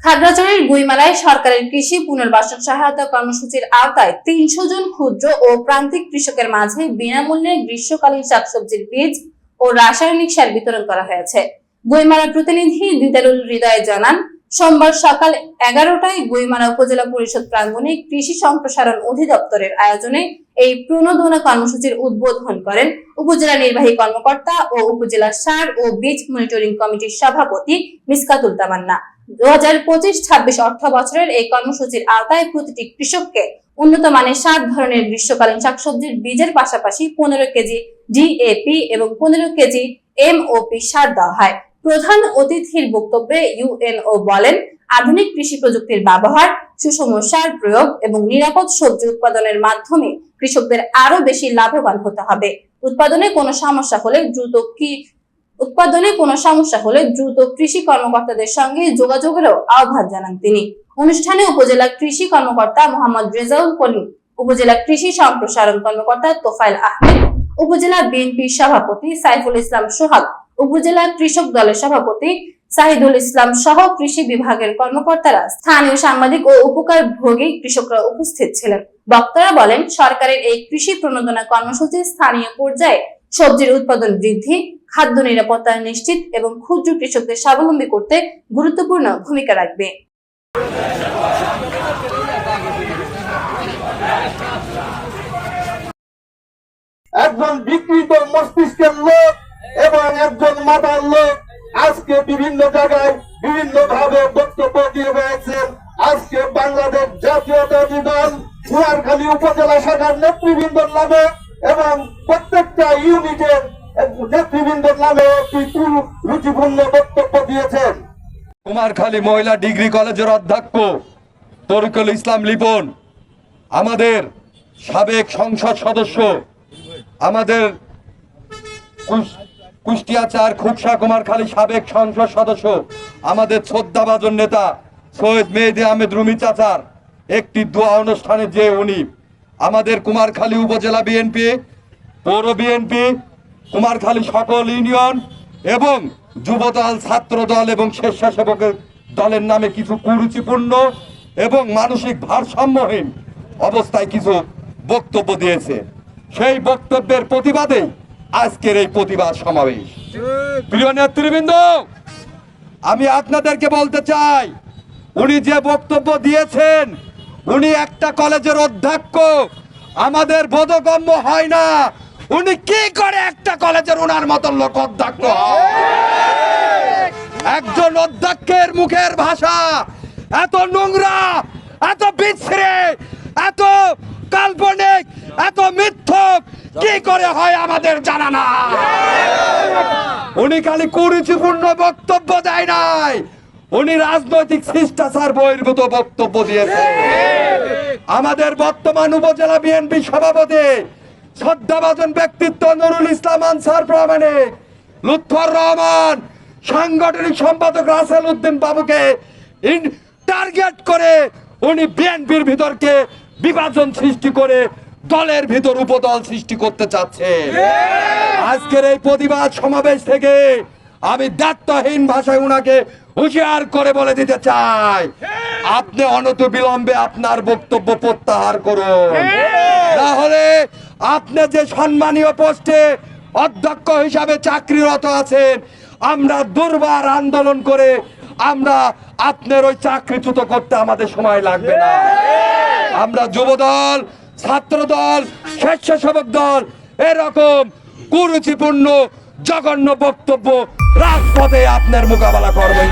খাগড়াছড়ির গুইমালায় সরকারের কৃষি পুনর্বাসন সহায়তা কর্মসূচির আওতায় ৩০০ জন ক্ষুদ্র ও প্রান্তিক কৃষকের মাঝে বিনামূল্যে গ্রীষ্মকালীন শাকসবজির বীজ ও রাসায়নিক সার বিতরণ করা হয়েছে। গুইমালা প্রতিনিধি দিদারুল হৃদয় জানান, সোমবার সকাল 11টায় গুইমালা উপজেলা পরিষদ প্রাঙ্গণে কৃষি সম্প্রসারণ অধিদপ্তরের আয়োজনে এই প্রণোদনা কর্মসূচির উদ্বোধন করেন উপজেলা নির্বাহী কর্মকর্তা ও উপজেলা সার ও বীজ মনিটরিং কমিটির সভাপতি মিসকাতুল তামান্না। 2025-26 অর্থ বছরের এই কর্মসূচির আওতায় প্রতিটি কৃষককে উন্নত মানের 7 ধরনের গ্রীষ্মকালীন শাকসবজির বীজের পাশাপাশি 15 কেজি ডিএপি এবং 15 কেজি এমওপি সার দেওয়া হয়। প্রধান অতিথির বক্তব্যে ইউএনও বলেন, আধুনিক কৃষি প্রযুক্তির ব্যবহার, সুষম সার প্রয়োগ এবং নিরাপদ সবজি উৎপাদনের মাধ্যমে কৃষকদের আরো বেশি লাভবান হতে হবে। উৎপাদনে কোনো সমস্যা হলে দ্রুত কৃষি কর্মকর্তাদের সঙ্গে যোগাযোগেরও আহ্বান জানান তিনি। অনুষ্ঠানে উপজেলা কৃষি কর্মকর্তা মোহাম্মদ রেজাউল করিম, উপজেলা কৃষি সম্প্রসারণ কর্মকর্তা তোফায়েল আহমেদ, উপজেলা বিএনপির সভাপতি সাইফুল ইসলাম সোহাগ, উপজেলা কৃষক দলের সভাপতি সাহিদুল ইসলাম সহ কৃষি বিভাগের কর্মকর্তারা, স্থানীয় সাংবাদিক ও উপকারভোগী কৃষকরা উপস্থিত ছিলেন। বক্তারা বলেন, সরকারের এই কৃষি প্রণোদনা কর্মসূচি স্থানীয় পর্যায়ে সবজির উৎপাদন বৃদ্ধি, খাদ্য নিরাপত্তা নিশ্চিত এবং ক্ষুদ্র কৃষকদের স্বাবলম্বী করতে গুরুত্বপূর্ণ ভূমিকা রাখবে। একজন বিকৃত মস্তিষ্কের লোক এবং একজন মাতার লোক আজকে বিভিন্ন জায়গায় বিভিন্ন ভাবে বক্তব্য দিয়ে বেড়াচ্ছেন। আজকে বাংলাদেশ জাতীয়তাবাদী দল কুমারখালী উপজেলা শাখার নেতৃবৃন্দর নামে এবং প্রত্যেকটা ইউনিটের নেতৃবৃন্দর নামে একটি রুচিপূর্ণ বক্তব্য দিয়েছেন। কুমারখালী মহিলা ডিগ্রি কলেজের অধ্যক্ষ তরিকুল ইসলাম লিপন, আমাদের সাবেক সংসদ সদস্য, আমাদের কুষ্টিয়া 4 খুবসা কুমারখালী সাবেক সংসদ সদস্য, আমাদের শ্রদ্ধাভাজন নেতা সৈয়দ মেহেদী আহমেদ রুমি চাচার একটি দোয়া অনুষ্ঠানে যে উনি আমাদের কুমারখালী উপজেলা বিএনপি, পৌর বিএনপি, কুমারখালী সকল ইউনিয়ন এবং যুবদল, ছাত্রদল এবং স্বেচ্ছাসেবকের দলের নামে কিছু কুরুচিপূর্ণ এবং মানসিক ভারসাম্যহীন অবস্থায় কিছু বক্তব্য দিয়েছে। সেই বক্তব্যের প্রতিবাদে আজকের এই প্রতিবাদ সমাবেশ। প্রিয় নেতৃবৃন্দ, আমি আপনাদেরকে বলতে চাই, উনি যে বক্তব্য দিয়েছেন, উনি একটা কলেজের অধ্যক্ষ, আমাদের বোধগম্য হয় না উনি কি করে একটা কলেজের ওনার মতন লোক অধ্যক্ষ। একজন অধ্যক্ষের মুখের ভাষা এত নোংরা, এত বিচ্ছিরে, এত কাল্পনিক, এত মিথ্যক কি করে হয় আমাদের জানা না। উনি খালি কুরুচিপূর্ণ বক্তব্য দেয় নাই, উনি রাজনৈতিক শিষ্টাচার বহির্ভূত বক্তব্য দিয়েছে। আমাদের বর্তমান উপজেলা বিএনপি সভাপতি শ্রদ্ধাভাজন ব্যক্তিত্ব নুরুল ইসলাম আনসার প্রামাণিক, লুৎফর রহমান, সাংগঠনিক সম্পাদক রাসেল উদ্দিন বাবুকে টার্গেট করে উনি বিএনপির ভিতরকে বিভাজন সৃষ্টি করে দলের ভিতর উপদল সৃষ্টি করতে চাচ্ছে। আজকের এই প্রতিবাদ সমাবেশ থেকে আমি দায়িত্বহীন ভাষায় উনাকে হুঁশিয়ার করে বলে দিতে চাই, আপনি অনতিবিলম্বে আপনার বক্তব্য প্রত্যাহার করুন, না হলে আপনি যে সম্মানীয় পোস্টে অধ্যক্ষ হিসাবে চাকরিরত আছেন, আমরা দুর্বার আন্দোলন করে আমরা আপনার ওই চাকরিচ্যুত করতে আমাদের সময় লাগবে না। আমরা যুবদল, ছাত্রদল, স্বেচ্ছাসেবক দল এরকম কুরুচিপূর্ণ জঘন্য বক্তব্য রাজপথে আপনার মোকাবেলা করবো।